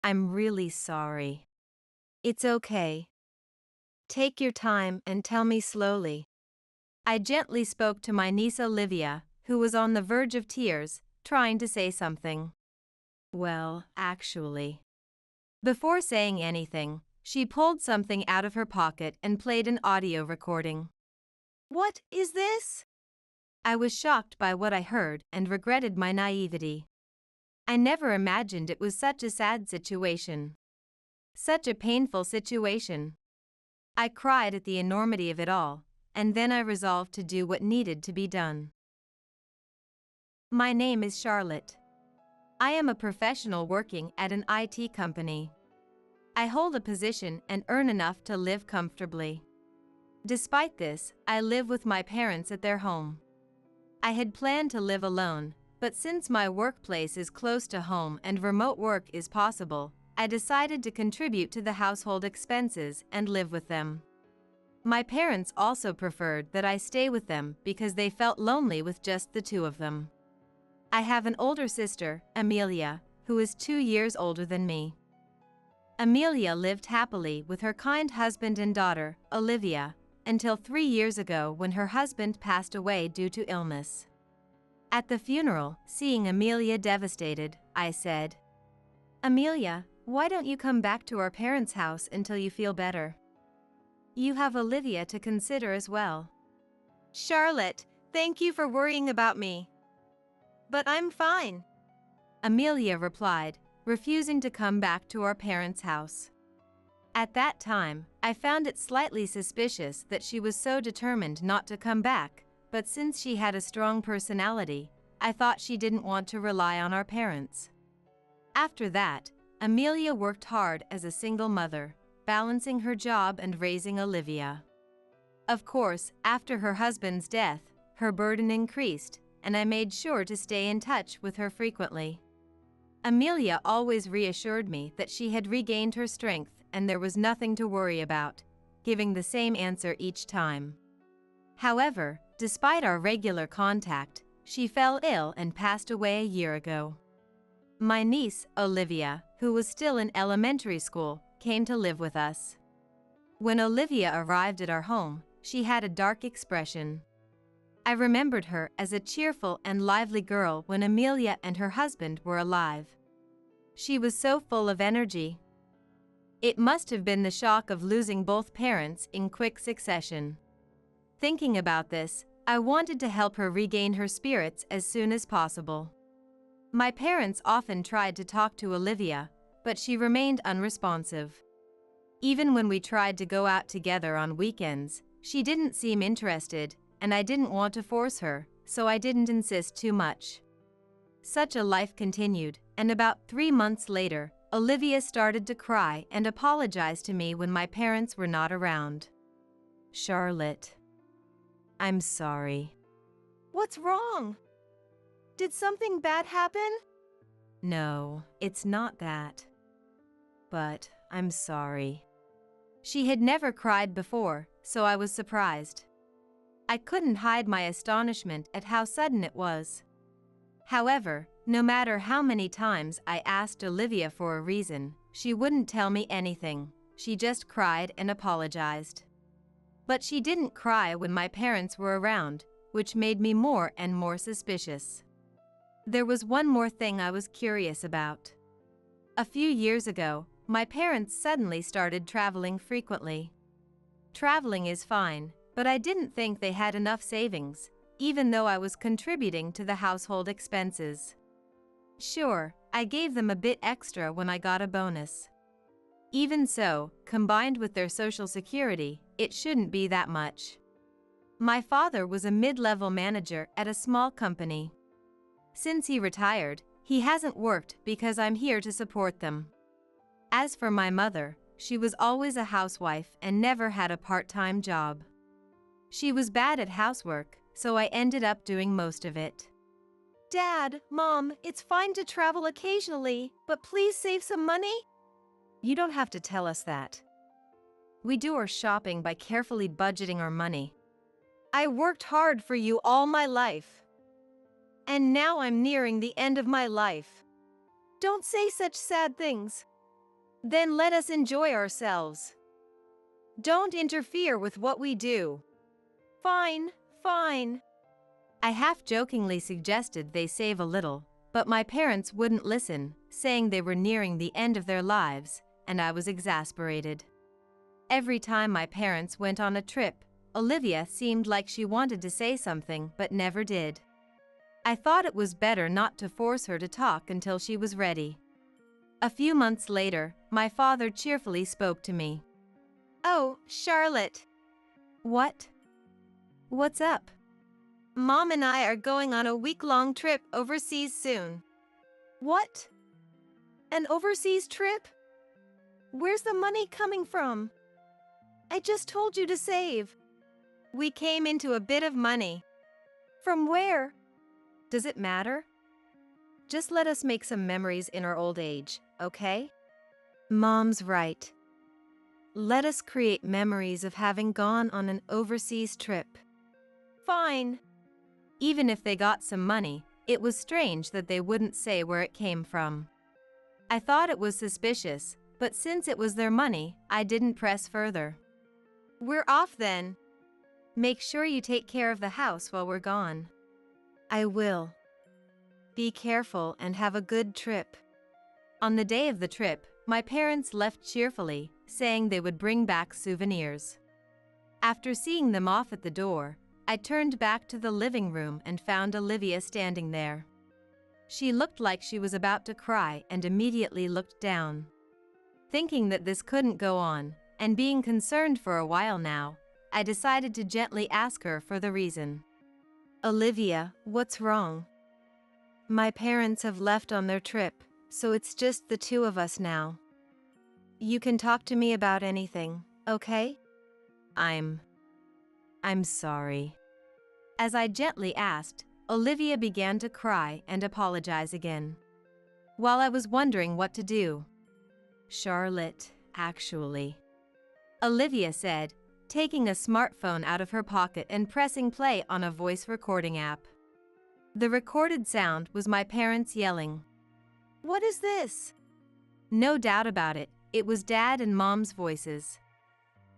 I'm really sorry. It's okay. Take your time and tell me slowly. I gently spoke to my niece Olivia, who was on the verge of tears, trying to say something. Well, actually. Before saying anything, she pulled something out of her pocket and played an audio recording. What is this? I was shocked by what I heard and regretted my naivety. I never imagined it was such a sad situation. Such a painful situation. I cried at the enormity of it all, and then I resolved to do what needed to be done. My name is Charlotte. I am a professional working at an IT company. I hold a position and earn enough to live comfortably. Despite this, I live with my parents at their home. I had planned to live alone, but since my workplace is close to home and remote work is possible, I decided to contribute to the household expenses and live with them. My parents also preferred that I stay with them because they felt lonely with just the two of them. I have an older sister, Amelia, who is 2 years older than me. Amelia lived happily with her kind husband and daughter, Olivia, until 3 years ago when her husband passed away due to illness. At the funeral, seeing Amelia devastated, I said, "Amelia, why don't you come back to our parents' house until you feel better? You have Olivia to consider as well." "Charlotte, thank you for worrying about me. But I'm fine," Amelia replied, refusing to come back to our parents' house. At that time, I found it slightly suspicious that she was so determined not to come back, but since she had a strong personality, I thought she didn't want to rely on our parents. After that, Amelia worked hard as a single mother, balancing her job and raising Olivia. Of course, after her husband's death, her burden increased, and I made sure to stay in touch with her frequently. Amelia always reassured me that she had regained her strength and there was nothing to worry about, giving the same answer each time. However, despite our regular contact, she fell ill and passed away a year ago. My niece, Olivia, who was still in elementary school, came to live with us. When Olivia arrived at our home, she had a dark expression. I remembered her as a cheerful and lively girl when Amelia and her husband were alive. She was so full of energy. It must have been the shock of losing both parents in quick succession. Thinking about this, I wanted to help her regain her spirits as soon as possible. My parents often tried to talk to Olivia, but she remained unresponsive. Even when we tried to go out together on weekends, she didn't seem interested, and I didn't want to force her, so I didn't insist too much. Such a life continued, and about 3 months later, Olivia started to cry and apologized to me when my parents were not around. "Charlotte, I'm sorry." What's wrong? Did something bad happen? "No, it's not that. But I'm sorry." She had never cried before, so I was surprised. I couldn't hide my astonishment at how sudden it was. However, no matter how many times I asked Olivia for a reason, she wouldn't tell me anything. She just cried and apologized. But she didn't cry when my parents were around, which made me more and more suspicious. There was one more thing I was curious about. A few years ago, my parents suddenly started traveling frequently. Traveling is fine, but I didn't think they had enough savings, even though I was contributing to the household expenses. Sure, I gave them a bit extra when I got a bonus. Even so, combined with their Social Security, it shouldn't be that much. My father was a mid-level manager at a small company. Since he retired, he hasn't worked because I'm here to support them. As for my mother, she was always a housewife and never had a part-time job. She was bad at housework, so I ended up doing most of it. Dad, Mom, it's fine to travel occasionally, but please save some money. You don't have to tell us that. We do our shopping by carefully budgeting our money. I worked hard for you all my life. And now I'm nearing the end of my life. Don't say such sad things. Then let us enjoy ourselves. Don't interfere with what we do. Fine, fine. I half-jokingly suggested they save a little, but my parents wouldn't listen, saying they were nearing the end of their lives, and I was exasperated. Every time my parents went on a trip, Olivia seemed like she wanted to say something but never did. I thought it was better not to force her to talk until she was ready. A few months later, my father cheerfully spoke to me. Oh, Charlotte. What? What's up? Mom and I are going on a week-long trip overseas soon. What? An overseas trip? Where's the money coming from? I just told you to save. We came into a bit of money. From where? Does it matter? Just let us make some memories in our old age, okay? Mom's right. Let us create memories of having gone on an overseas trip. Fine. Even if they got some money, it was strange that they wouldn't say where it came from. I thought it was suspicious, but since it was their money, I didn't press further. We're off then. Make sure you take care of the house while we're gone. I will. Be careful and have a good trip. On the day of the trip, my parents left cheerfully, saying they would bring back souvenirs. After seeing them off at the door, I turned back to the living room and found Olivia standing there. She looked like she was about to cry and immediately looked down. Thinking that this couldn't go on, and being concerned for a while now, I decided to gently ask her for the reason. Olivia, what's wrong? My parents have left on their trip, so it's just the two of us now. You can talk to me about anything, okay? I'm sorry. As I gently asked, Olivia began to cry and apologize again. While I was wondering what to do, Charlotte, actually, Olivia said, taking a smartphone out of her pocket and pressing play on a voice recording app. The recorded sound was my parents yelling. What is this? No doubt about it, it was Dad and Mom's voices.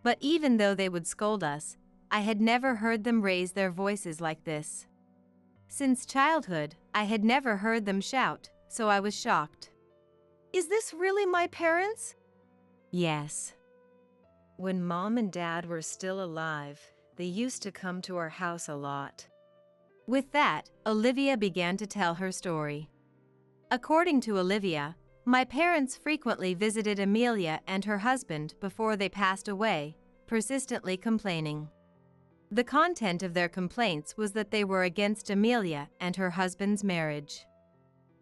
But even though they would scold us, I had never heard them raise their voices like this. Since childhood, I had never heard them shout, so I was shocked. Is this really my parents? Yes. When Mom and Dad were still alive, they used to come to our house a lot. With that, Olivia began to tell her story. According to Olivia, my parents frequently visited Amelia and her husband before they passed away, persistently complaining. The content of their complaints was that they were against Amelia and her husband's marriage.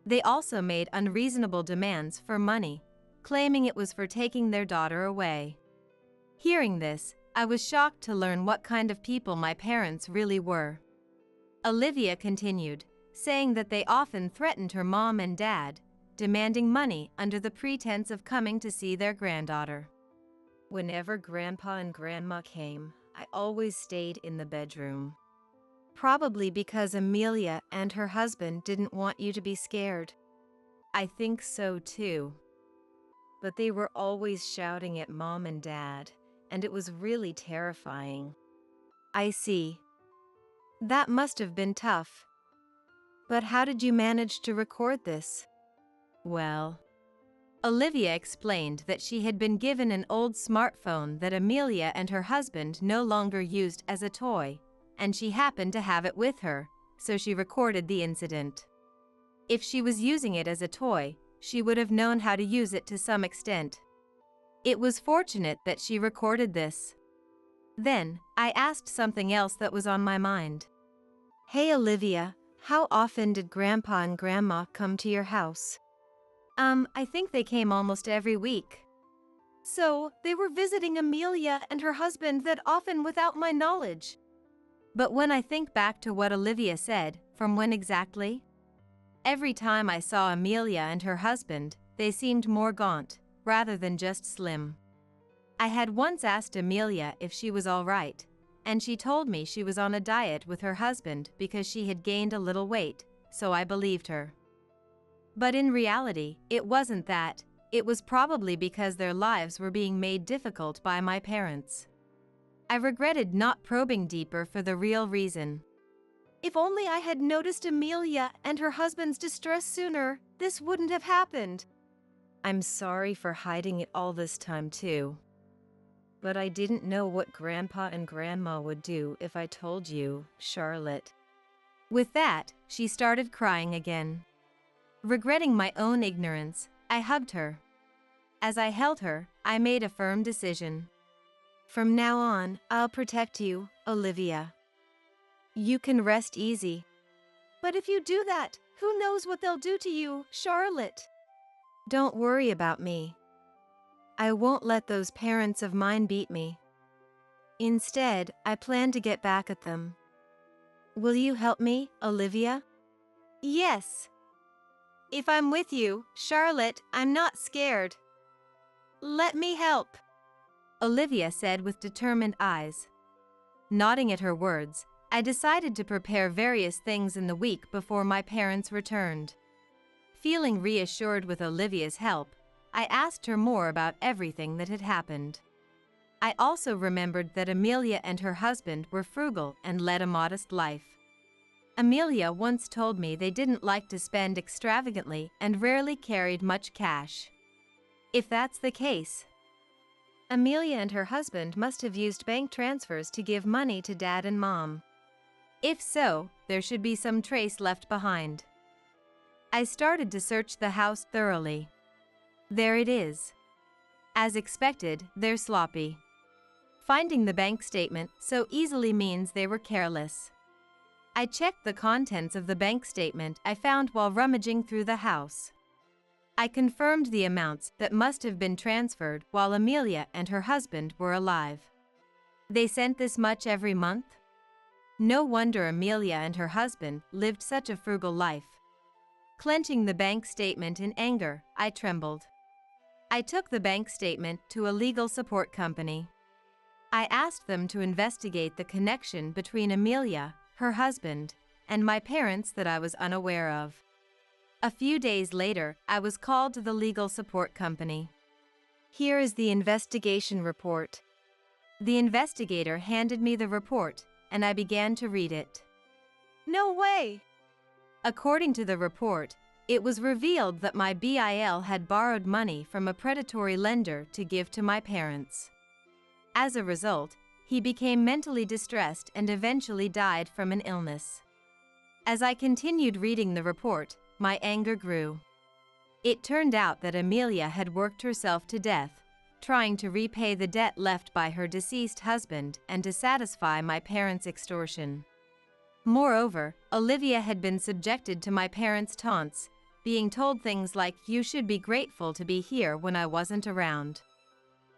They also made unreasonable demands for money, claiming it was for taking their daughter away. Hearing this, I was shocked to learn what kind of people my parents really were. Olivia continued, saying that they often threatened her mom and dad, demanding money under the pretense of coming to see their granddaughter. Whenever Grandpa and Grandma came, I always stayed in the bedroom. Probably because Amelia and her husband didn't want you to be scared. I think so too. But they were always shouting at Mom and Dad, and it was really terrifying. I see. That must have been tough. But how did you manage to record this? Well, Olivia explained that she had been given an old smartphone that Amelia and her husband no longer used as a toy, and she happened to have it with her, so she recorded the incident. If she was using it as a toy, she would have known how to use it to some extent. It was fortunate that she recorded this. Then, I asked something else that was on my mind. Hey Olivia, how often did Grandpa and Grandma come to your house? I think they came almost every week. So, they were visiting Amelia and her husband that often without my knowledge. But when I think back to what Olivia said, from when exactly? Every time I saw Amelia and her husband, they seemed more gaunt, rather than just slim. I had once asked Amelia if she was all right, and she told me she was on a diet with her husband because she had gained a little weight, so I believed her. But in reality, it wasn't that, it was probably because their lives were being made difficult by my parents. I regretted not probing deeper for the real reason. If only I had noticed Amelia and her husband's distress sooner, this wouldn't have happened. I'm sorry for hiding it all this time too. But I didn't know what Grandpa and Grandma would do if I told you, Charlotte. With that, she started crying again. Regretting my own ignorance, I hugged her. As I held her, I made a firm decision. From now on, I'll protect you, Olivia. You can rest easy. But if you do that, who knows what they'll do to you, Charlotte? Don't worry about me. I won't let those parents of mine beat me. Instead, I plan to get back at them. Will you help me, Olivia? Yes. If I'm with you, Charlotte, I'm not scared. Let me help, Olivia said with determined eyes. Nodding at her words, I decided to prepare various things in the week before my parents returned. Feeling reassured with Olivia's help, I asked her more about everything that had happened. I also remembered that Amelia and her husband were frugal and led a modest life. Amelia once told me they didn't like to spend extravagantly and rarely carried much cash. If that's the case, Amelia and her husband must have used bank transfers to give money to Dad and Mom. If so, there should be some trace left behind. I started to search the house thoroughly. There it is. As expected, they're sloppy. Finding the bank statement so easily means they were careless. I checked the contents of the bank statement I found while rummaging through the house. I confirmed the amounts that must have been transferred while Amelia and her husband were alive. They sent this much every month? No wonder Amelia and her husband lived such a frugal life. Clenching the bank statement in anger, I trembled. I took the bank statement to a legal support company. I asked them to investigate the connection between Amelia, her husband, and my parents that I was unaware of. A few days later, I was called to the legal support company. Here is the investigation report. The investigator handed me the report, and I began to read it. No way! According to the report, it was revealed that my BIL had borrowed money from a predatory lender to give to my parents. As a result, he became mentally distressed and eventually died from an illness. As I continued reading the report, my anger grew. It turned out that Amelia had worked herself to death, trying to repay the debt left by her deceased husband and to satisfy my parents' extortion. Moreover, Olivia had been subjected to my parents' taunts, being told things like, "You should be grateful to be here," when I wasn't around.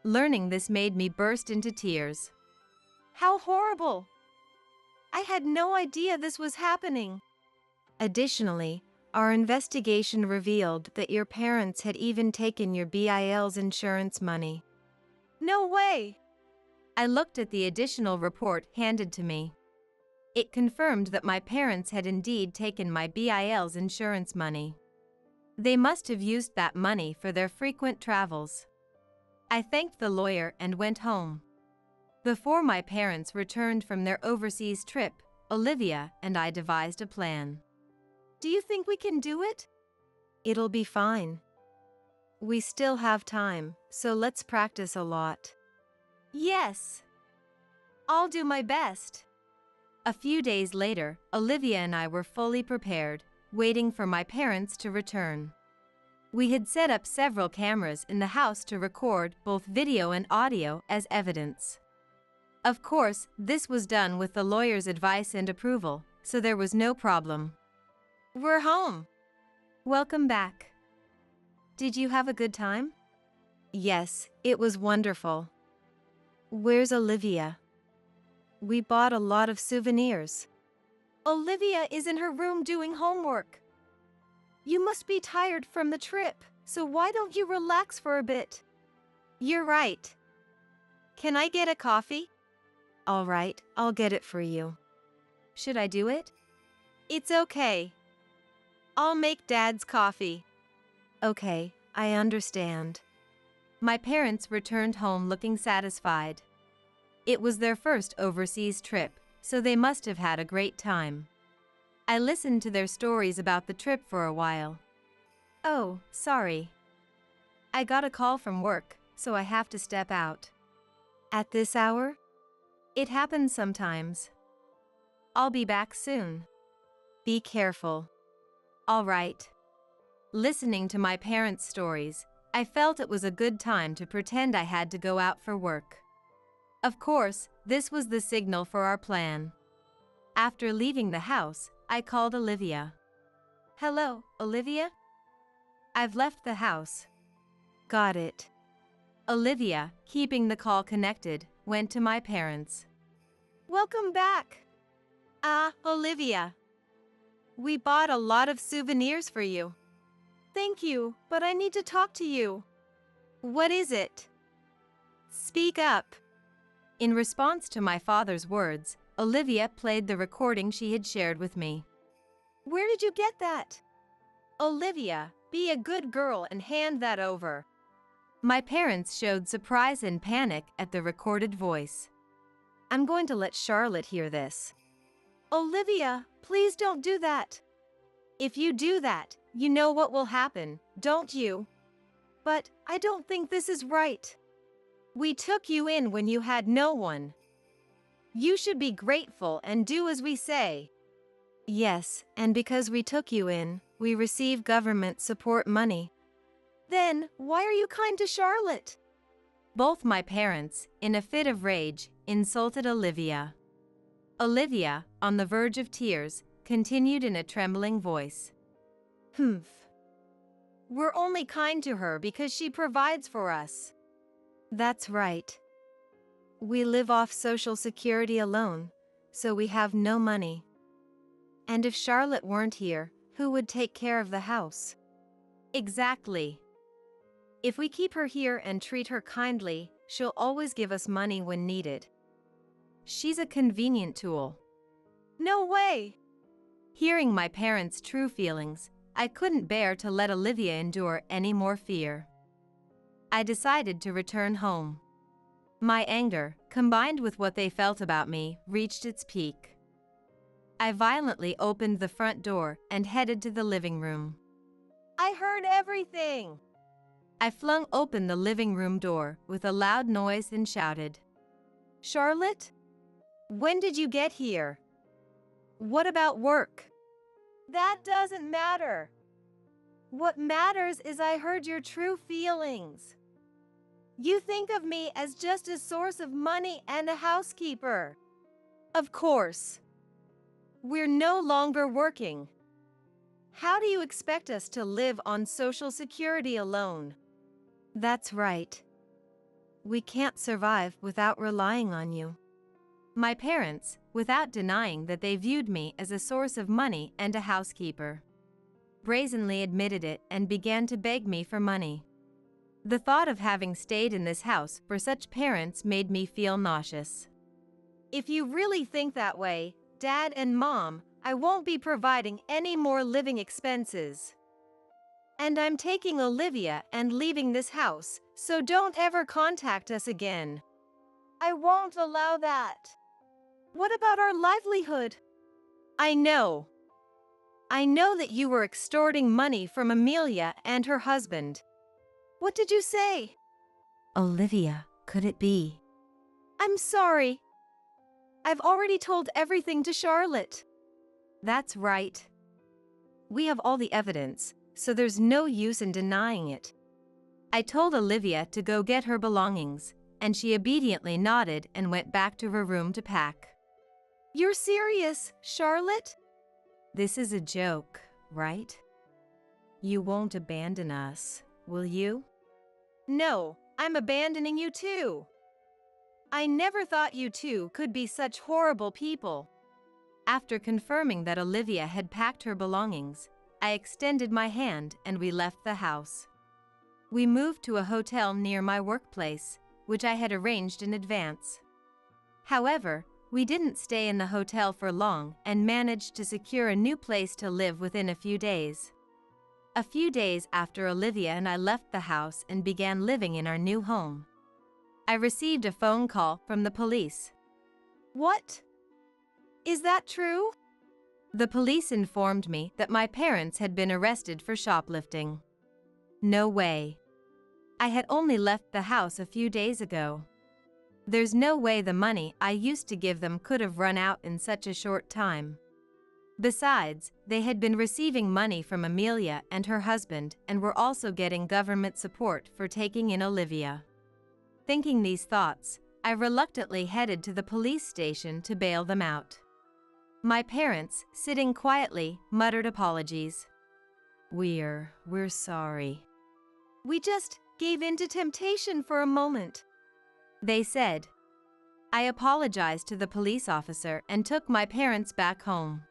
Learning this made me burst into tears. How horrible! I had no idea this was happening. Additionally, our investigation revealed that your parents had even taken your BIL's insurance money. No way! I looked at the additional report handed to me. It confirmed that my parents had indeed taken my BIL's insurance money. They must have used that money for their frequent travels. I thanked the lawyer and went home. Before my parents returned from their overseas trip, Olivia and I devised a plan. Do you think we can do it? It'll be fine. We still have time, so let's practice a lot. Yes. I'll do my best. A few days later, Olivia and I were fully prepared, waiting for my parents to return. We had set up several cameras in the house to record both video and audio as evidence. Of course, this was done with the lawyer's advice and approval, so there was no problem. We're home. Welcome back. Did you have a good time? Yes, it was wonderful. Where's Olivia? We bought a lot of souvenirs. Olivia is in her room doing homework. You must be tired from the trip, so why don't you relax for a bit? You're right. Can I get a coffee? All right, I'll get it for you. Should I do it? It's okay. I'll make Dad's coffee. Okay, I understand. My parents returned home looking satisfied. It was their first overseas trip, so they must have had a great time. I listened to their stories about the trip for a while. Oh, sorry. I got a call from work, so I have to step out. At this hour? It happens sometimes. I'll be back soon. Be careful. All right. Listening to my parents' stories, I felt it was a good time to pretend I had to go out for work. Of course, this was the signal for our plan. After leaving the house, I called Olivia. Hello, Olivia? I've left the house. Got it. Olivia, keeping the call connected, went to my parents. Welcome back. Olivia. We bought a lot of souvenirs for you. Thank you, but I need to talk to you. What is it? Speak up. In response to my father's words, Olivia played the recording she had shared with me. Where did you get that? Olivia, be a good girl and hand that over. My parents showed surprise and panic at the recorded voice. I'm going to let Charlotte hear this. Olivia, please don't do that. If you do that, you know what will happen, don't you? But I don't think this is right. We took you in when you had no one. You should be grateful and do as we say. Yes, and because we took you in, we receive government support money. Then, why are you kind to Charlotte? Both my parents, in a fit of rage, insulted Olivia. Olivia, on the verge of tears, continued in a trembling voice. We're only kind to her because she provides for us. That's right. We live off Social Security alone, so we have no money. And if Charlotte weren't here, who would take care of the house? Exactly. If we keep her here and treat her kindly, she'll always give us money when needed. She's a convenient tool. No way! Hearing my parents' true feelings, I couldn't bear to let Olivia endure any more fear. I decided to return home. My anger, combined with what they felt about me, reached its peak. I violently opened the front door and headed to the living room. I heard everything! I flung open the living room door with a loud noise and shouted, Charlotte? When did you get here? What about work? That doesn't matter. What matters is I heard your true feelings. You think of me as just a source of money and a housekeeper. Of course. We're no longer working. How do you expect us to live on Social Security alone? That's right. We can't survive without relying on you. My parents, without denying that they viewed me as a source of money and a housekeeper, brazenly admitted it and began to beg me for money. The thought of having stayed in this house for such parents made me feel nauseous. If you really think that way, Dad and Mom, I won't be providing any more living expenses. And I'm taking Olivia and leaving this house, so don't ever contact us again. I won't allow that. What about our livelihood? I know that you were extorting money from Amelia and her husband. What did you say? Olivia, could it be? I'm sorry. I've already told everything to Charlotte. That's right. We have all the evidence, so there's no use in denying it. I told Olivia to go get her belongings, and she obediently nodded and went back to her room to pack. You're serious, Charlotte? This is a joke, right? You won't abandon us, will you? No, I'm abandoning you too. I never thought you two could be such horrible people. After confirming that Olivia had packed her belongings, I extended my hand and we left the house. We moved to a hotel near my workplace, which I had arranged in advance. However, we didn't stay in the hotel for long and managed to secure a new place to live within a few days. A few days after Olivia and I left the house and began living in our new home, I received a phone call from the police. What? Is that true? The police informed me that my parents had been arrested for shoplifting. No way. I had only left the house a few days ago. There's no way the money I used to give them could have run out in such a short time. Besides, they had been receiving money from Amelia and her husband and were also getting government support for taking in Olivia. Thinking these thoughts, I reluctantly headed to the police station to bail them out. My parents, sitting quietly, muttered apologies. We're sorry. We just gave in to temptation for a moment, they said. I apologized to the police officer and took my parents back home.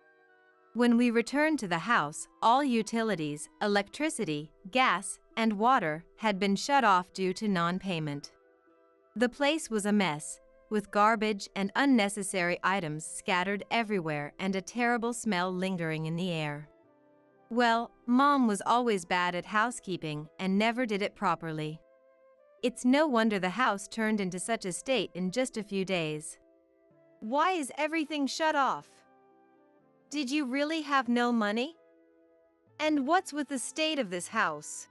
When we returned to the house, all utilities, electricity, gas, and water had been shut off due to non-payment. The place was a mess, with garbage and unnecessary items scattered everywhere and a terrible smell lingering in the air. Well, Mom was always bad at housekeeping and never did it properly. It's no wonder the house turned into such a state in just a few days. Why is everything shut off? Did you really have no money? And what's with the state of this house?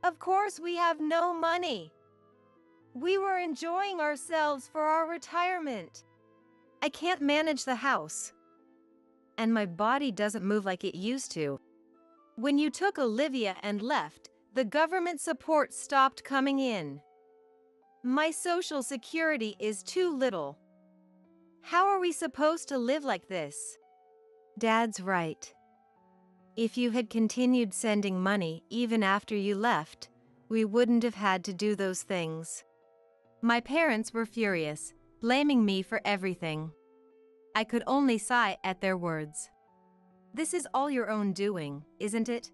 Of course we have no money. We were enjoying ourselves for our retirement. I can't manage the house. And my body doesn't move like it used to. When you took Olivia and left, the government support stopped coming in. My social security is too little. How are we supposed to live like this? Dad's right. If you had continued sending money even after you left, we wouldn't have had to do those things. My parents were furious, blaming me for everything. I could only sigh at their words. This is all your own doing, isn't it?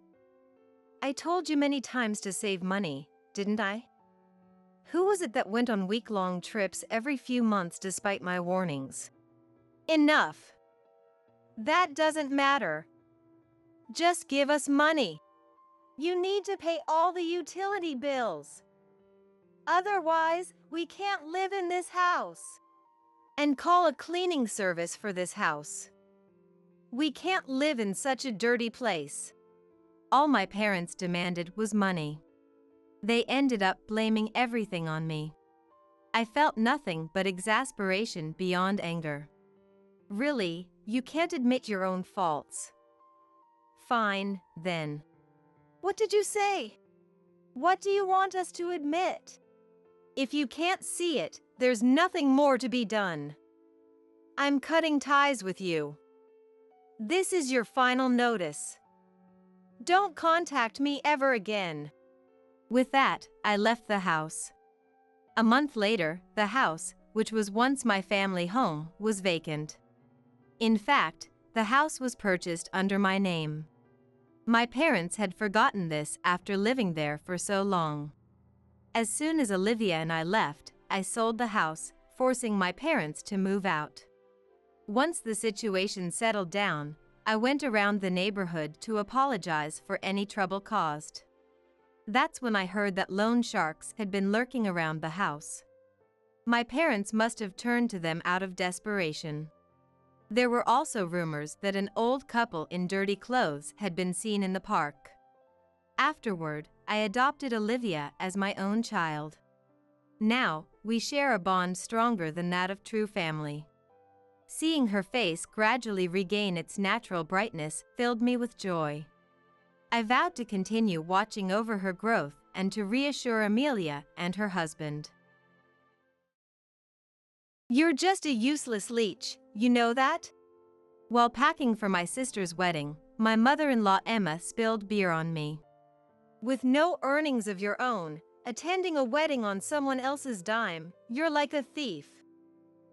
I told you many times to save money, didn't I? Who was it that went on week-long trips every few months despite my warnings? Enough. That doesn't matter. Just give us money. You need to pay all the utility bills. Otherwise, we can't live in this house. And call a cleaning service for this house. We can't live in such a dirty place. All my parents demanded was money. They ended up blaming everything on me. I felt nothing but exasperation beyond anger. Really, you can't admit your own faults. Fine, then. What did you say? What do you want us to admit? If you can't see it, there's nothing more to be done. I'm cutting ties with you. This is your final notice. Don't contact me ever again. With that, I left the house. A month later, the house, which was once my family home, was vacant. In fact, the house was purchased under my name. My parents had forgotten this after living there for so long. As soon as Olivia and I left, I sold the house, forcing my parents to move out. Once the situation settled down, I went around the neighborhood to apologize for any trouble caused. That's when I heard that loan sharks had been lurking around the house. My parents must have turned to them out of desperation. There were also rumors that an old couple in dirty clothes had been seen in the park. Afterward, I adopted Olivia as my own child. Now, we share a bond stronger than that of true family. Seeing her face gradually regain its natural brightness filled me with joy. I vowed to continue watching over her growth and to reassure Amelia and her husband. You're just a useless leech, you know that? While packing for my sister's wedding, my mother-in-law Emma spilled beer on me. With no earnings of your own, attending a wedding on someone else's dime, you're like a thief.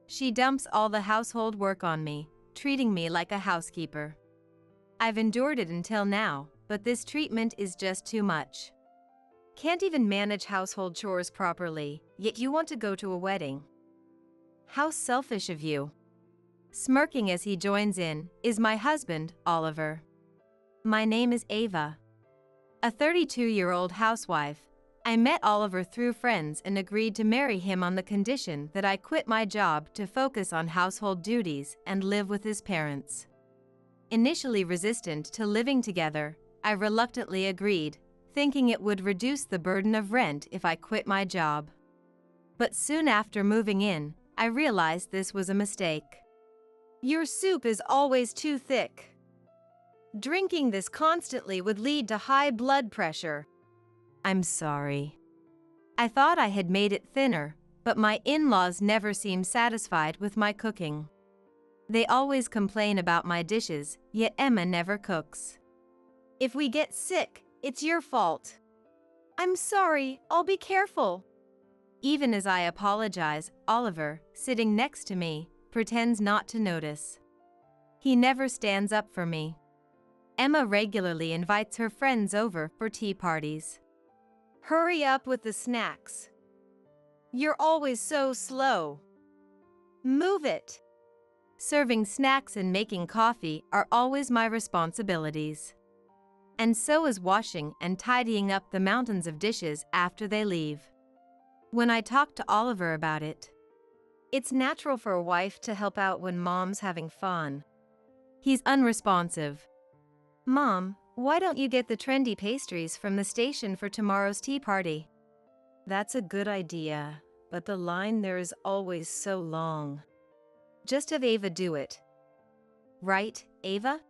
She dumps all the household work on me, treating me like a housekeeper. I've endured it until now, but this treatment is just too much. Can't even manage household chores properly, yet you want to go to a wedding. How selfish of you. Smirking as he joins in, is my husband, Oliver. My name is Ava. a 32-year-old housewife. I met Oliver through friends and agreed to marry him on the condition that I quit my job to focus on household duties and live with his parents. Initially resistant to living together, I reluctantly agreed, thinking it would reduce the burden of rent if I quit my job. But soon after moving in, I realized this was a mistake. Your soup is always too thick. Drinking this constantly would lead to high blood pressure. I'm sorry. I thought I had made it thinner, but my in-laws never seem satisfied with my cooking. They always complain about my dishes, yet Emma never cooks. If we get sick, it's your fault. I'm sorry, I'll be careful. Even as I apologize, Oliver, sitting next to me, pretends not to notice. He never stands up for me. Emma regularly invites her friends over for tea parties. Hurry up with the snacks. You're always so slow. Move it. Serving snacks and making coffee are always my responsibilities. And so is washing and tidying up the mountains of dishes after they leave. When I talk to Oliver about it, it's natural for a wife to help out when mom's having fun. He's unresponsive. Mom, why don't you get the trendy pastries from the station for tomorrow's tea party? That's a good idea, but the line there is always so long. Just have Ava do it. Right, Ava?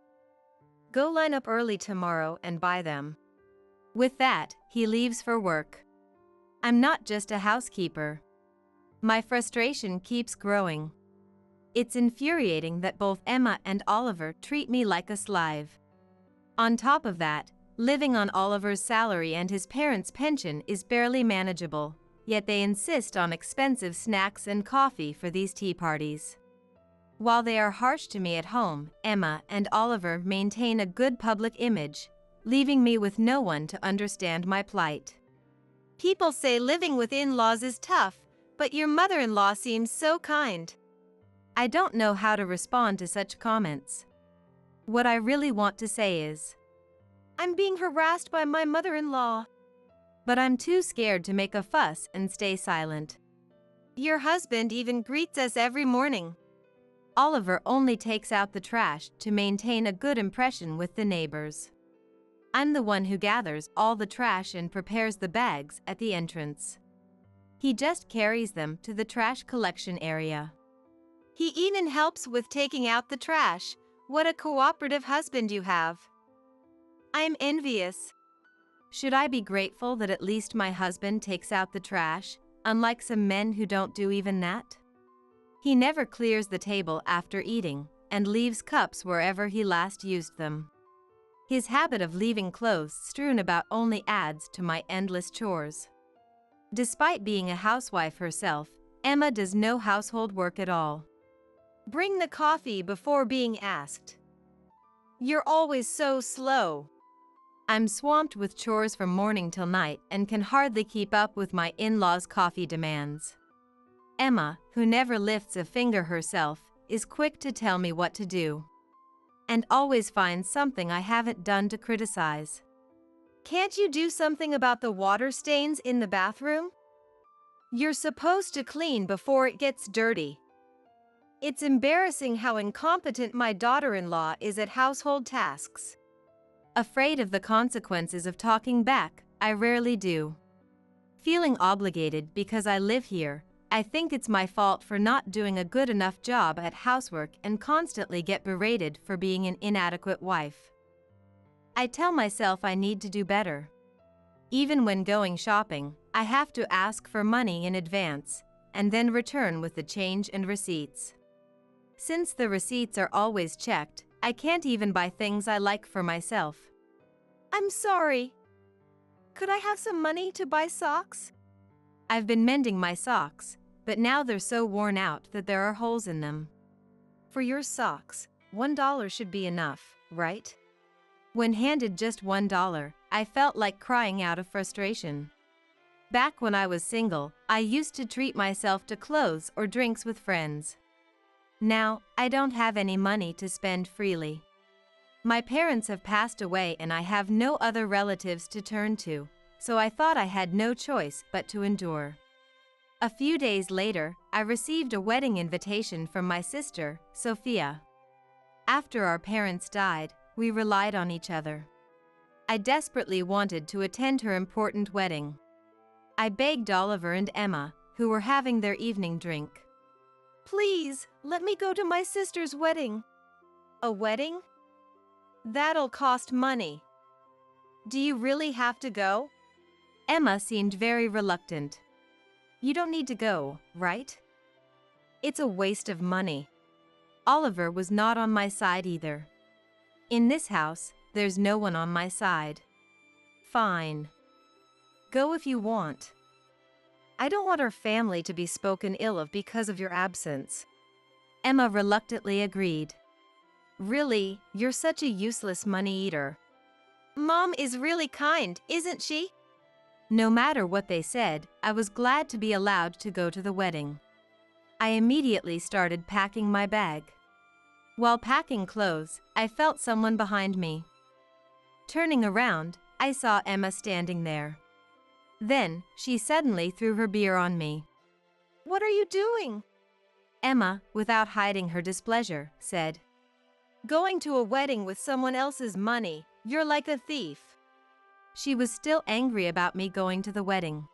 Go line up early tomorrow and buy them. With that, he leaves for work. I'm not just a housekeeper. My frustration keeps growing. It's infuriating that both Emma and Oliver treat me like a slave. On top of that, living on Oliver's salary and his parents' pension is barely manageable, yet they insist on expensive snacks and coffee for these tea parties. While they are harsh to me at home, Emma and Oliver maintain a good public image, leaving me with no one to understand my plight. People say living with in-laws is tough, but your mother-in-law seems so kind. I don't know how to respond to such comments. What I really want to say is, I'm being harassed by my mother-in-law. But I'm too scared to make a fuss and stay silent. Your husband even greets us every morning. Oliver only takes out the trash to maintain a good impression with the neighbors. I'm the one who gathers all the trash and prepares the bags at the entrance. He just carries them to the trash collection area. He even helps with taking out the trash. What a cooperative husband you have. I'm envious. Should I be grateful that at least my husband takes out the trash, unlike some men who don't do even that? He never clears the table after eating and leaves cups wherever he last used them. His habit of leaving clothes strewn about only adds to my endless chores. Despite being a housewife herself, Emma does no household work at all. Bring the coffee before being asked. You're always so slow. I'm swamped with chores from morning till night and can hardly keep up with my in-laws' coffee demands. Emma, who never lifts a finger herself, is quick to tell me what to do. And always finds something I haven't done to criticize. Can't you do something about the water stains in the bathroom? You're supposed to clean before it gets dirty. It's embarrassing how incompetent my daughter-in-law is at household tasks. Afraid of the consequences of talking back, I rarely do. Feeling obligated because I live here, I think it's my fault for not doing a good enough job at housework and constantly get berated for being an inadequate wife. I tell myself I need to do better. Even when going shopping, I have to ask for money in advance, and then return with the change and receipts. Since the receipts are always checked, I can't even buy things I like for myself. I'm sorry. Could I have some money to buy socks? I've been mending my socks, but now they're so worn out that there are holes in them. For your socks, $1 should be enough, right? When handed just $1, I felt like crying out of frustration. Back when I was single, I used to treat myself to clothes or drinks with friends. Now, I don't have any money to spend freely. My parents have passed away and I have no other relatives to turn to, so I thought I had no choice but to endure. A few days later, I received a wedding invitation from my sister, Sophia. After our parents died, we relied on each other. I desperately wanted to attend her important wedding. I begged Oliver and Emma, who were having their evening drink. Please, let me go to my sister's wedding. A wedding? That'll cost money. Do you really have to go? Emma seemed very reluctant. You don't need to go, right? It's a waste of money. Oliver was not on my side either. In this house, there's no one on my side. Fine. Go if you want. I don't want our family to be spoken ill of because of your absence. Emma reluctantly agreed. Really, you're such a useless money eater. Mom is really kind, isn't she? No matter what they said, I was glad to be allowed to go to the wedding. I immediately started packing my bag. While packing clothes, I felt someone behind me. Turning around, I saw Emma standing there. Then, she suddenly threw her beer on me. What are you doing? Emma, without hiding her displeasure, said, Going to a wedding with someone else's money, you're like a thief. She was still angry about me going to the wedding.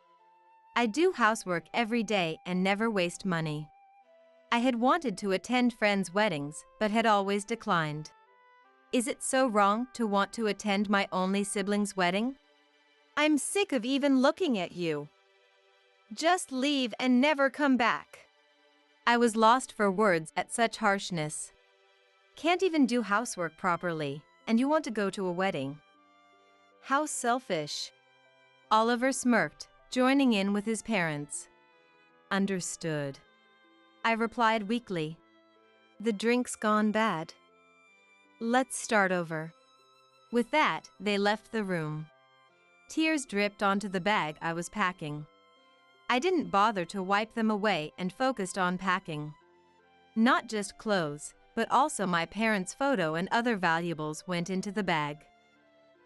I do housework every day and never waste money. I had wanted to attend friends' weddings, but had always declined. Is it so wrong to want to attend my only sibling's wedding? I'm sick of even looking at you. Just leave and never come back. I was lost for words at such harshness. Can't even do housework properly, and you want to go to a wedding? How selfish. Oliver smirked, joining in with his parents. Understood. I replied weakly. The drink's gone bad. Let's start over. With that, they left the room. Tears dripped onto the bag I was packing. I didn't bother to wipe them away and focused on packing. Not just clothes, but also my parents' photo and other valuables went into the bag.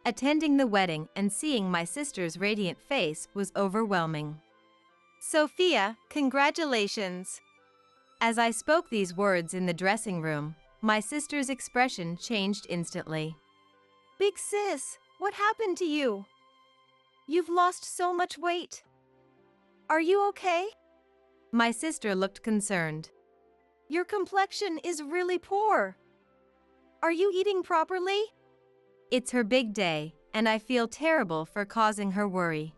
Attending the wedding and seeing my sister's radiant face was overwhelming. Sophia, congratulations. As I spoke these words in the dressing room, my sister's expression changed instantly. Big sis, what happened to you? You've lost so much weight. Are you okay? My sister looked concerned. Your complexion is really poor. Are you eating properly? It's her big day, and I feel terrible for causing her worry.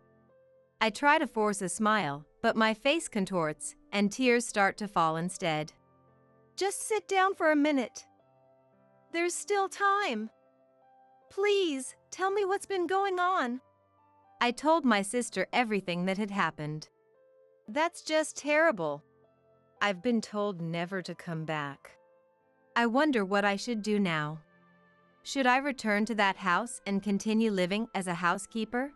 I try to force a smile, but my face contorts, and tears start to fall instead. Just sit down for a minute. There's still time. Please, tell me what's been going on. I told my sister everything that had happened. That's just terrible. I've been told never to come back. I wonder what I should do now. Should I return to that house and continue living as a housekeeper?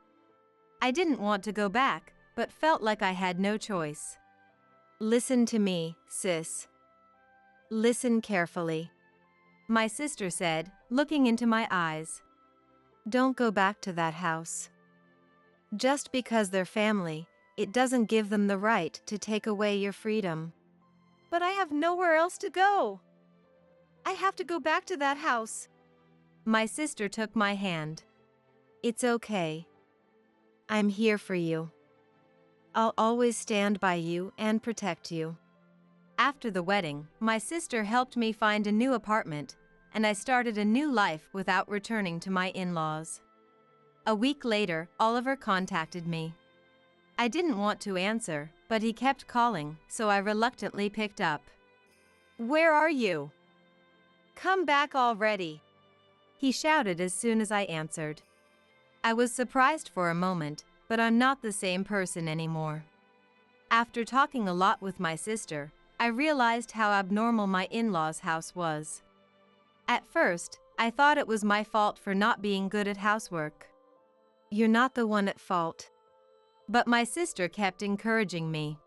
I didn't want to go back, but felt like I had no choice. Listen to me, sis. Listen carefully. My sister said, looking into my eyes. Don't go back to that house. Just because they're family, it doesn't give them the right to take away your freedom. But I have nowhere else to go. I have to go back to that house. My sister took my hand. It's okay. I'm here for you. I'll always stand by you and protect you. After the wedding, my sister helped me find a new apartment, and I started a new life without returning to my in-laws. A week later, Oliver contacted me. I didn't want to answer, but he kept calling, so I reluctantly picked up. Where are you? Come back already, he shouted as soon as I answered. I was surprised for a moment, but I'm not the same person anymore. After talking a lot with my sister, I realized how abnormal my in-laws' house was. At first, I thought it was my fault for not being good at housework. You're not the one at fault. But my sister kept encouraging me.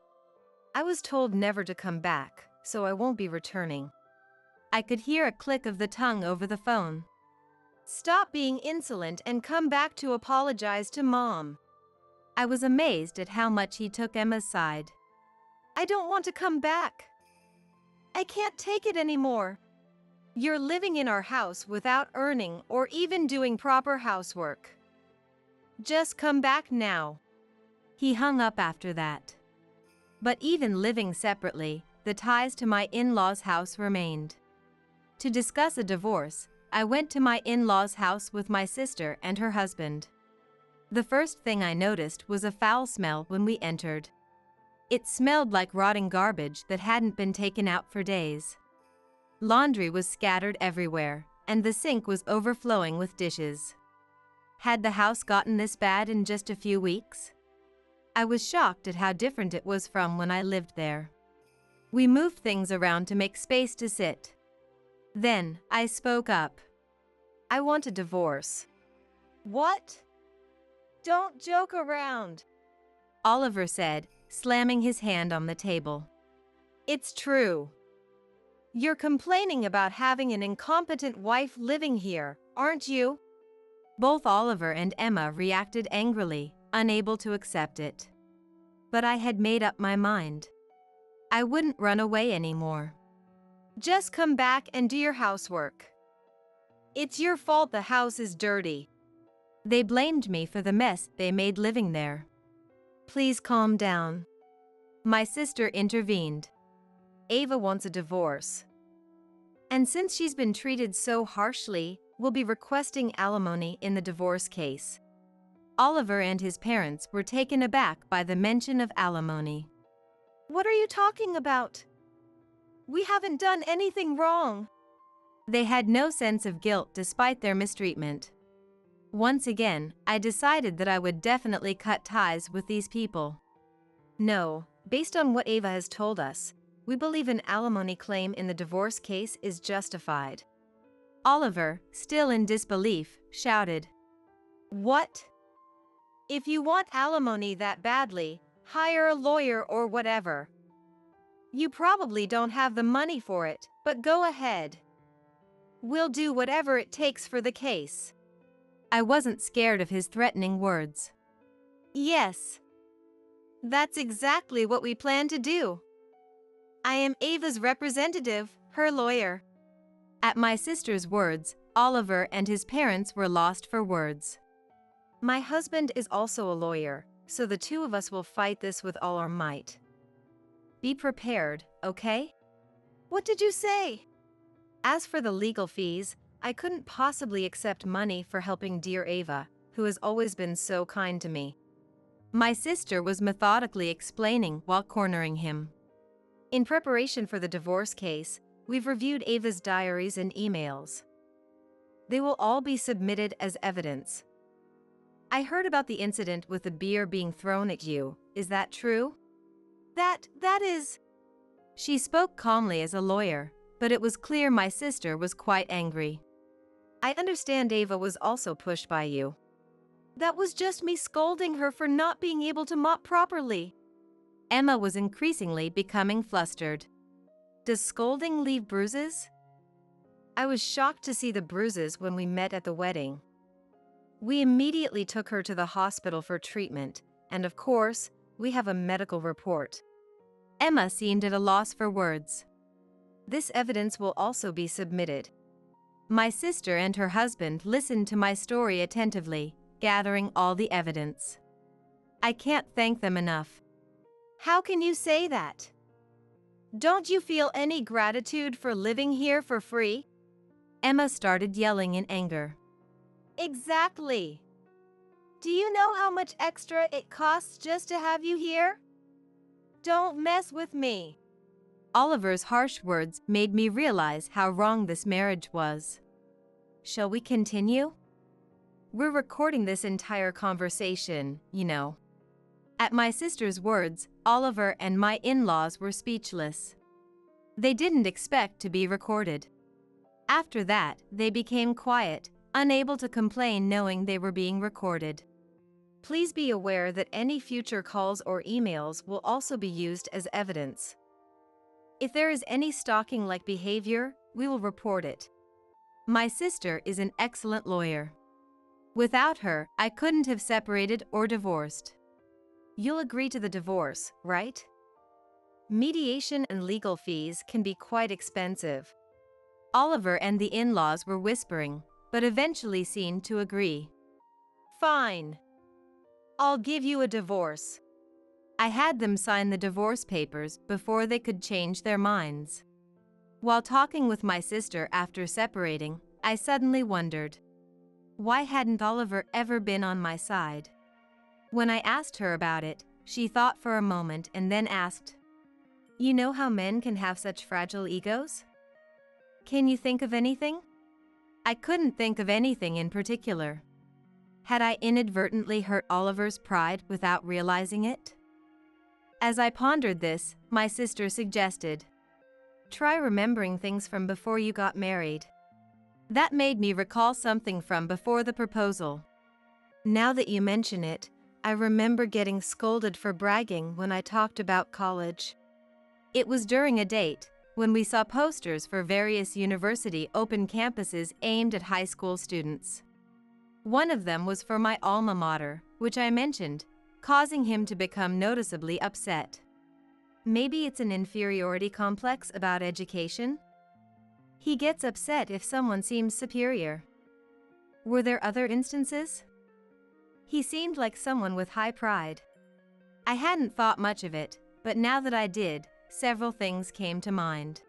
I was told never to come back, so I won't be returning. I could hear a click of the tongue over the phone. Stop being insolent and come back to apologize to Mom. I was amazed at how much he took Emma's side. I don't want to come back. I can't take it anymore. You're living in our house without earning or even doing proper housework. Just come back now. He hung up after that. But even living separately, the ties to my in-laws' house remained. To discuss a divorce, I went to my in-laws' house with my sister and her husband. The first thing I noticed was a foul smell when we entered. It smelled like rotting garbage that hadn't been taken out for days. Laundry was scattered everywhere, and the sink was overflowing with dishes. Had the house gotten this bad in just a few weeks? I was shocked at how different it was from when I lived there. We moved things around to make space to sit. Then, I spoke up. I want a divorce. What? Don't joke around, Oliver said, slamming his hand on the table. It's true. You're complaining about having an incompetent wife living here, aren't you? Both Oliver and Emma reacted angrily, unable to accept it. But I had made up my mind. I wouldn't run away anymore. Just come back and do your housework. It's your fault the house is dirty. They blamed me for the mess they made living there. Please calm down. My sister intervened. Ava wants a divorce. And since she's been treated so harshly, we'll be requesting alimony in the divorce case. Oliver and his parents were taken aback by the mention of alimony. What are you talking about? We haven't done anything wrong. They had no sense of guilt despite their mistreatment. Once again, I decided that I would definitely cut ties with these people. No, based on what Ava has told us, we believe an alimony claim in the divorce case is justified. Oliver, still in disbelief, shouted. What? If you want alimony that badly, hire a lawyer or whatever. You probably don't have the money for it, but go ahead. We'll do whatever it takes for the case. I wasn't scared of his threatening words. Yes. That's exactly what we plan to do. I am Ava's representative, her lawyer. At my sister's words, Oliver and his parents were lost for words. My husband is also a lawyer, so the two of us will fight this with all our might. Be prepared, okay? What did you say? As for the legal fees, I couldn't possibly accept money for helping dear Ava, who has always been so kind to me. My sister was methodically explaining while cornering him. In preparation for the divorce case, we've reviewed Ava's diaries and emails. They will all be submitted as evidence. I heard about the incident with the beer being thrown at you. Is that true? That is... She spoke calmly as a lawyer, but it was clear my sister was quite angry. I understand Ava was also pushed by you. That was just me scolding her for not being able to mop properly. Emma was increasingly becoming flustered. Does scolding leave bruises? I was shocked to see the bruises when we met at the wedding. We immediately took her to the hospital for treatment, and of course, we have a medical report. Emma seemed at a loss for words. This evidence will also be submitted. My sister and her husband listened to my story attentively, gathering all the evidence. I can't thank them enough. How can you say that? Don't you feel any gratitude for living here for free? Emma started yelling in anger. Exactly. Do you know how much extra it costs just to have you here? Don't mess with me. Oliver's harsh words made me realize how wrong this marriage was. Shall we continue? We're recording this entire conversation, you know. At my sister's words, Oliver and my in-laws were speechless. They didn't expect to be recorded. After that, they became quiet, unable to complain knowing they were being recorded. Please be aware that any future calls or emails will also be used as evidence. If there is any stalking-like behavior, we will report it. My sister is an excellent lawyer. Without her, I couldn't have separated or divorced. You'll agree to the divorce, right? Mediation and legal fees can be quite expensive. Oliver and the in-laws were whispering, but eventually seemed to agree. Fine. I'll give you a divorce. I had them sign the divorce papers before they could change their minds. While talking with my sister after separating, I suddenly wondered, why hadn't Oliver ever been on my side? When I asked her about it, she thought for a moment and then asked, "You know how men can have such fragile egos? Can you think of anything?" I couldn't think of anything in particular. Had I inadvertently hurt Oliver's pride without realizing it? As I pondered this, my sister suggested, "Try remembering things from before you got married." That made me recall something from before the proposal. Now that you mention it, I remember getting scolded for bragging when I talked about college. It was during a date, when we saw posters for various university open campuses aimed at high school students. One of them was for my alma mater, which I mentioned, causing him to become noticeably upset. Maybe it's an inferiority complex about education? He gets upset if someone seems superior. Were there other instances? He seemed like someone with high pride. I hadn't thought much of it, but now that I did, several things came to mind.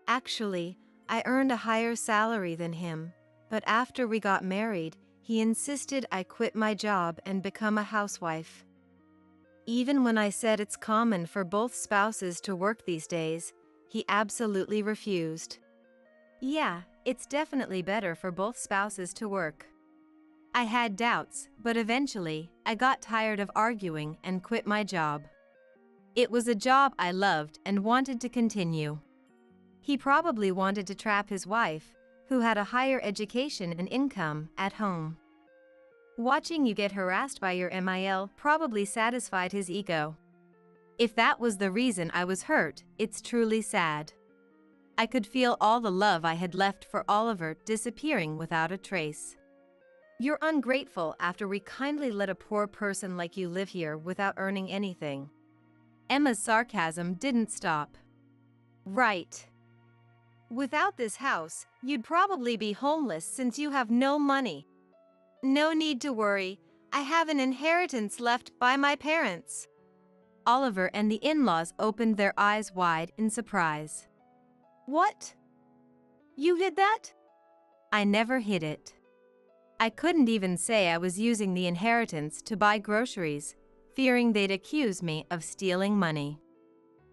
Actually, I earned a higher salary than him, but after we got married, he insisted I quit my job and become a housewife. Even when I said it's common for both spouses to work these days, he absolutely refused. Yeah, it's definitely better for both spouses to work. I had doubts, but eventually, I got tired of arguing and quit my job. It was a job I loved and wanted to continue. He probably wanted to trap his wife, who had a higher education and income, at home. Watching you get harassed by your MIL probably satisfied his ego. If that was the reason I was hurt, it's truly sad. I could feel all the love I had left for Oliver disappearing without a trace. You're ungrateful after we kindly let a poor person like you live here without earning anything. Emma's sarcasm didn't stop. Right. Without this house, you'd probably be homeless since you have no money. No need to worry, I have an inheritance left by my parents. Oliver and the in-laws opened their eyes wide in surprise. What? You hid that? I never hid it. I couldn't even say I was using the inheritance to buy groceries, fearing they'd accuse me of stealing money.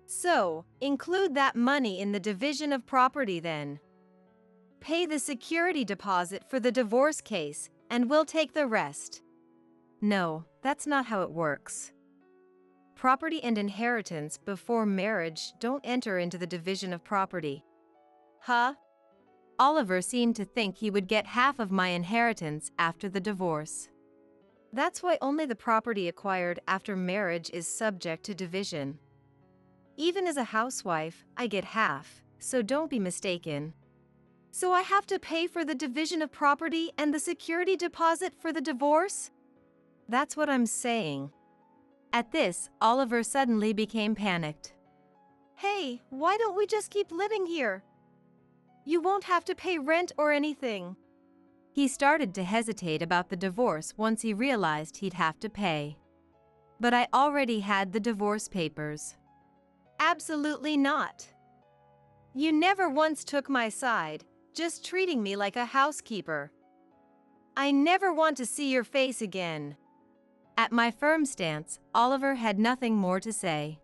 So, include that money in the division of property then. Pay the security deposit for the divorce case, and we'll take the rest. No, that's not how it works. Property and inheritance before marriage don't enter into the division of property. Huh? Oliver seemed to think he would get half of my inheritance after the divorce. That's why only the property acquired after marriage is subject to division. Even as a housewife, I get half, so don't be mistaken. So I have to pay for the division of property and the security deposit for the divorce? That's what I'm saying. At this, Oliver suddenly became panicked. Hey, why don't we just keep living here? You won't have to pay rent or anything. He started to hesitate about the divorce once he realized he'd have to pay. But I already had the divorce papers. Absolutely not. You never once took my side, just treating me like a housekeeper. I never want to see your face again. At my firm stance, Oliver had nothing more to say.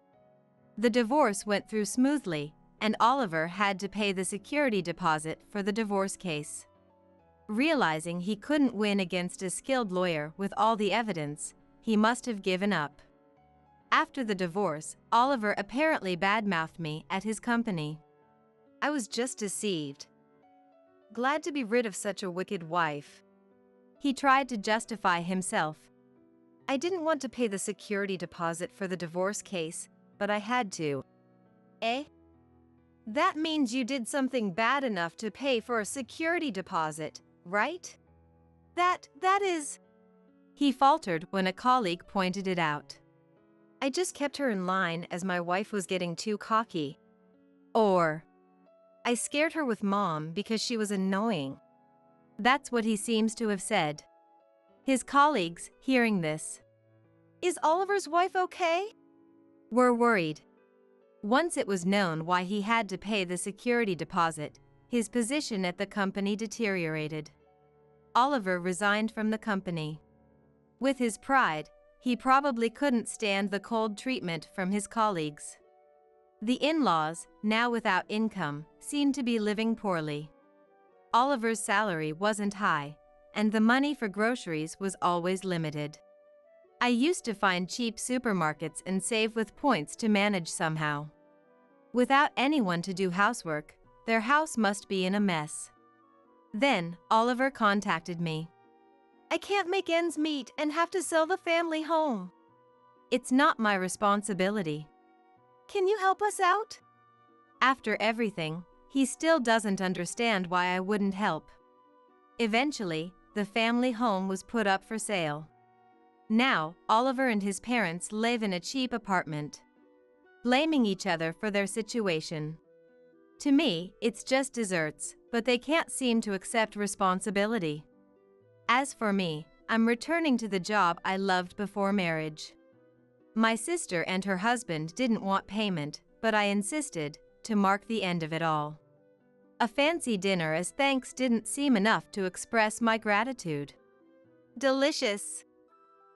The divorce went through smoothly, and Oliver had to pay the security deposit for the divorce case. Realizing he couldn't win against a skilled lawyer with all the evidence, he must have given up. After the divorce, Oliver apparently badmouthed me at his company. I was just deceived. Glad to be rid of such a wicked wife. He tried to justify himself. I didn't want to pay the security deposit for the divorce case, but I had to. Eh? That means you did something bad enough to pay for a security deposit, right? That is. He faltered when a colleague pointed it out. I just kept her in line as my wife was getting too cocky. Or, I scared her with Mom because she was annoying. that's what he seems to have said. His colleagues, hearing this, Is Oliver's wife okay? were worried. Once it was known why he had to pay the security deposit, his position at the company deteriorated. Oliver resigned from the company. With his pride, he probably couldn't stand the cold treatment from his colleagues. The in-laws, now without income, seemed to be living poorly. Oliver's salary wasn't high, and the money for groceries was always limited. I used to find cheap supermarkets and save with points to manage somehow. Without anyone to do housework, their house must be in a mess. Then, Oliver contacted me. I can't make ends meet and have to sell the family home. It's not my responsibility. Can you help us out? After everything, he still doesn't understand why I wouldn't help. Eventually, the family home was put up for sale. Now, Oliver and his parents live in a cheap apartment, blaming each other for their situation. To me, it's just desserts, but they can't seem to accept responsibility. As for me, I'm returning to the job I loved before marriage. My sister and her husband didn't want payment, but I insisted, to mark the end of it all. A fancy dinner as thanks didn't seem enough to express my gratitude. Delicious.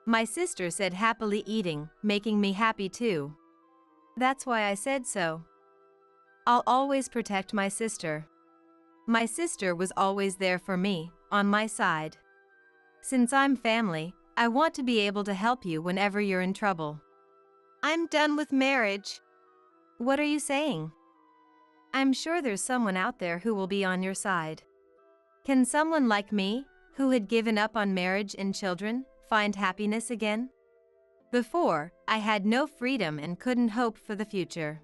My sister said, happily eating, making me happy too. That's why I said so. I'll always protect my sister. My sister was always there for me, on my side. Since I'm family, I want to be able to help you whenever you're in trouble. I'm done with marriage. What are you saying? I'm sure there's someone out there who will be on your side. Can someone like me, who had given up on marriage and children, find happiness again? Before, I had no freedom and couldn't hope for the future.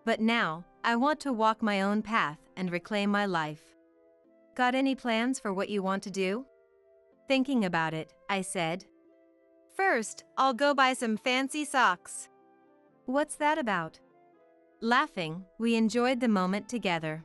But now, I want to walk my own path and reclaim my life. Got any plans for what you want to do? Thinking about it, I said. First, I'll go buy some fancy socks. What's that about? Laughing, we enjoyed the moment together.